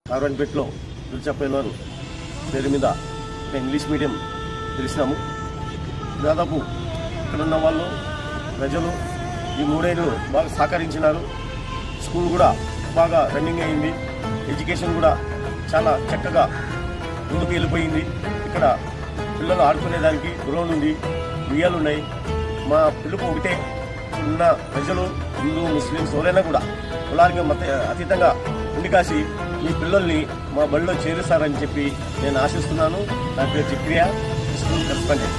కార్వన్పేటలో దుల్చపల్లి పేరు మీద ఒక ఇంగ్లీష్ మీడియం తెలిసినాము. దాదాపు ఇక్కడ ఉన్న వాళ్ళు ప్రజలు ఈ మూడేళ్ళు బాగా సహకరించినారు. స్కూల్ కూడా బాగా రన్నింగ్ అయింది. ఎడ్యుకేషన్ కూడా చాలా చక్కగా ముందుకు వెళ్ళిపోయింది. ఇక్కడ పిల్లలు ఆడుకునేదానికి గ్రౌండ్ ఉంది, ఉయ్యాలు ఉన్నాయి. మా పిల్లలకు ఒకటే ఉన్న ప్రజలు హిందూ ముస్లిమ్స్ ఎవరైనా కూడా కులానికి అతీతంగా ఉండి కాసి ఈ పిల్లల్ని మా బడిలో చేరుస్తారని చెప్పి నేను ఆశిస్తున్నాను. నా పేరు జిక్రియా, స్కూల్ కరెస్పాండెంట్.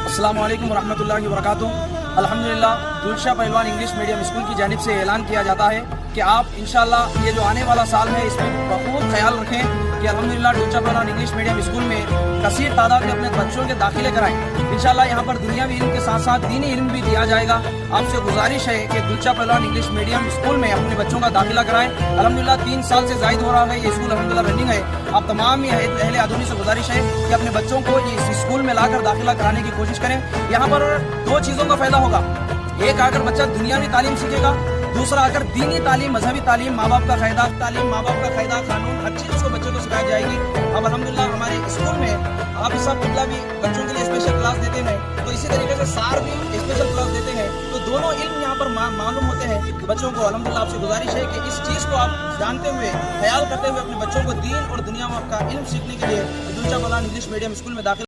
अस्सलाम वालेकुम रहमतुल्लाहि व बरकातुहू। अल्हम्दुलिल्लाह दुलशा पहलवान इंग्लिश मीडियम स्कूल की जानिब से ऐलान किया जाता है कि आप इंशाल्लाह ये जो आने वाला साल है इसमें बहुत ख्याल रखें कि अल्हम्दुलिल्लाह दुलशा पहलवान इंग्लिश मीडियम स्कूल में कसीर तादाद में अपने बच्चों के दाखिले कराएं। इंशाल्लाह यहाँ पर दुनियावी इल्म के साथ साथ दीनी इल्म भी दिया जाएगा। आपसे गुजारिश है कि दुलशा पहलवान इंग्लिश मीडियम स्कूल में अपने बच्चों का दाखिला कराएं। अल्हम्दुलिल्लाह 3 साल से जायद हो रहा है ये स्कूल, अल्हम्दुलिल्लाह रनिंग है। आप तमाम ही अहले आदमी से गुजारिश है कि अपने बच्चों को इस स्कूल में लाकर दाखिला कराने की कोशिश करें। यहाँ पर 2 चीज़ों का फायदा होगा। एक आकर बच्चा दुनियावी तालीम सीखेगा, दूसरा आकर दीनी तालीम, मजहबी तालीम, माँ बाप का कायदा तालीम, माँ बाप का कायदा कानून, हर चीज़ उसको बच्चों को सिखाई जाएगी। अब अल्हम्दुलिल्लाह हमारे स्कूल में आप सब कुतला भी बच्चों के लिए स्पेशल क्लास देते हैं, तो इसी तरीके से सार भी स्पेशल क्लास देते हैं। तो दोनों इल्म यहाँ पर मालूम होते हैं बच्चों को। अल्हम्दुलिल्लाह आपसे गुजारिश है कि इस चीज़ को आप जानते हुए, ख्याल करते हुए अपने बच्चों को दीन और दुनिया का इल्म सीखने के लिए दुलशा पहलवान इंग्लिश मीडियम स्कूल में दाखिल